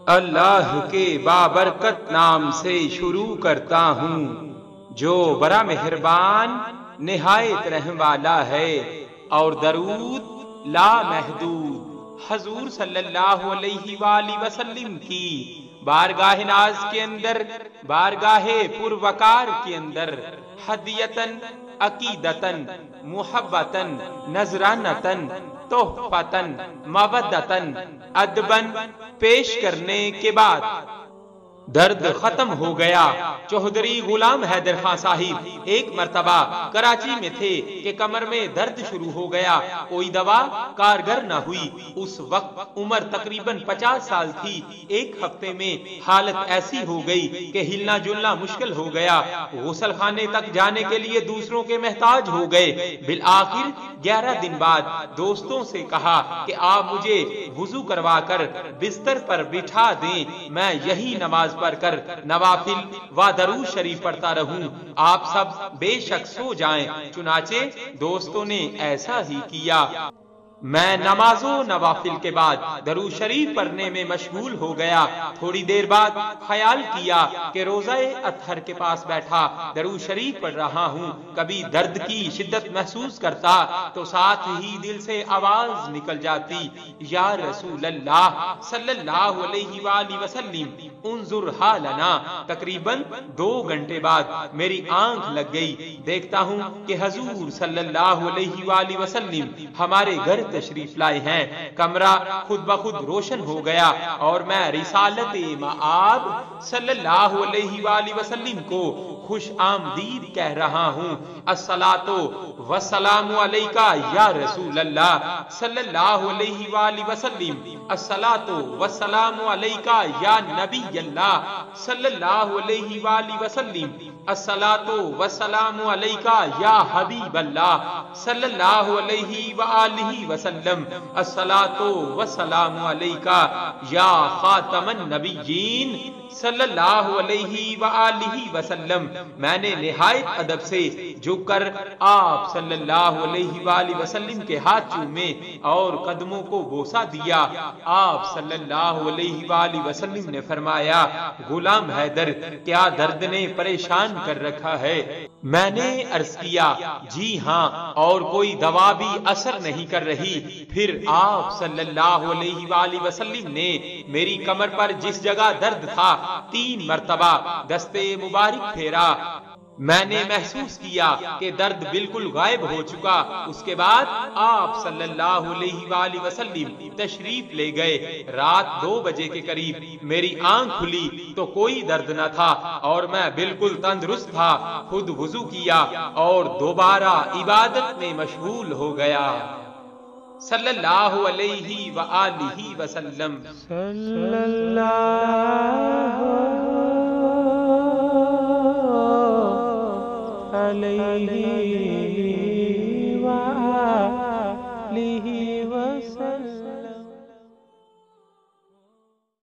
اللہ کے بابرکت نام سے شروع کرتا ہوں جو بڑا مہربان نہایت رحم والا ہے، اور درود لا محدود حضور صلی اللہ علیہ وآلہ وسلم کی بارگاہ ناز کے اندر، بارگاہ پروقار کے اندر ہدیتن، عقیدتن، محبتن، نذرانتن، تحفتن، مودتن، ادبن پیش کرنے کے بعد درد ختم ہو گیا۔ چوہدری غلام حیدر خان صاحب ایک مرتبہ کراچی میں تھے کہ کمر میں درد شروع ہو گیا، کوئی دوا کارگر نہ ہوئی۔ اس وقت عمر تقریباً 50 سال تھی۔ ایک ہفتے میں حالت ایسی ہو گئی کہ ہلنا جلنا مشکل ہو گیا، غسل خانے تک جانے کے لیے دوسروں کے محتاج ہو گئے۔ بالآخر 11 دن بعد دوستوں سے کہا کہ آپ مجھے وضو کروا کر بستر پر بٹھا دیں، میں یہی نماز پڑھ کر نوافل و درود شریف پڑھتا رہوں، آپ سب بے شک سو جائیں۔ چنانچہ دوستوں نے ایسا ہی کیا۔ میں نماز و نوافل کے بعد درود شریف پڑھنے میں مشغول ہو گیا۔ تھوڑی دیر بعد خیال کیا کہ روزہ اطہر کے پاس بیٹھا درود شریف پڑھ رہا ہوں، کبھی درد کی شدت محسوس کرتا تو ساتھ ہی دل سے آواز نکل جاتی، یا رسول اللہ صلی اللہ علیہ وآلہ وسلم انظر حالنا۔ تقریباً 2 گھنٹے بعد میری آنکھ لگ گئی، دیکھتا ہوں کہ حضور صلی اللہ علیہ وآلہ وسلم ہمارے گھر تشریف لائے ہیں۔ کمرہ خود بخود روشن ہو گیا اور میں رسالت مآب صلی اللہ علیہ وآلہ وسلم کو خوش آمدید کہہ رہا ہوں، الصلاۃ والسلام علیکہ یا رسول اللہ صلی اللہ علیہ وآلہ وسلم، الصلاۃ والسلام علیکہ یا نبی اللہ صلی اللہ علیہ وآلہ وسلم، الصلاۃ والسلام علیکہ یا حبیب اللہ صلی اللہ علیہ وآلہ وسلم، الصلاۃ والسلام علیکہ یا خاتم النبیین صلی اللہ علیہ وآلہ وسلم۔ میں نے نہایت ادب سے جھک کر آپ صلی اللہ علیہ وآلہ وسلم کے ہاتھ چومے اور قدموں کو بوسہ دیا۔ آپ صلی اللہ علیہ وآلہ وسلم نے فرمایا، غلام حیدر کیا درد نے پریشان کر رکھا ہے؟ میں نے عرض کیا، جی ہاں، اور کوئی دوا بھی اثر نہیں کر رہی۔ پھر آپ صلی اللہ علیہ وآلہ وسلم نے میری کمر پر جس جگہ درد تھا 3 مرتبہ دستے مبارک پھیرا۔ میں نے محسوس کیا کہ درد بالکل غائب ہو چکا۔ اس کے بعد آپ صلی اللہ علیہ وآلہ وسلم تشریف لے گئے۔ رات 2 بجے کے قریب میری آنکھ کھلی تو کوئی درد نہ تھا اور میں بالکل تندرست تھا۔ خود وضو کیا اور دوبارہ عبادت میں مشغول ہو گیا۔ صلی اللہ علیہ وآلہ وسلم۔ صلی اللہ علیہ وآلہ وسلم۔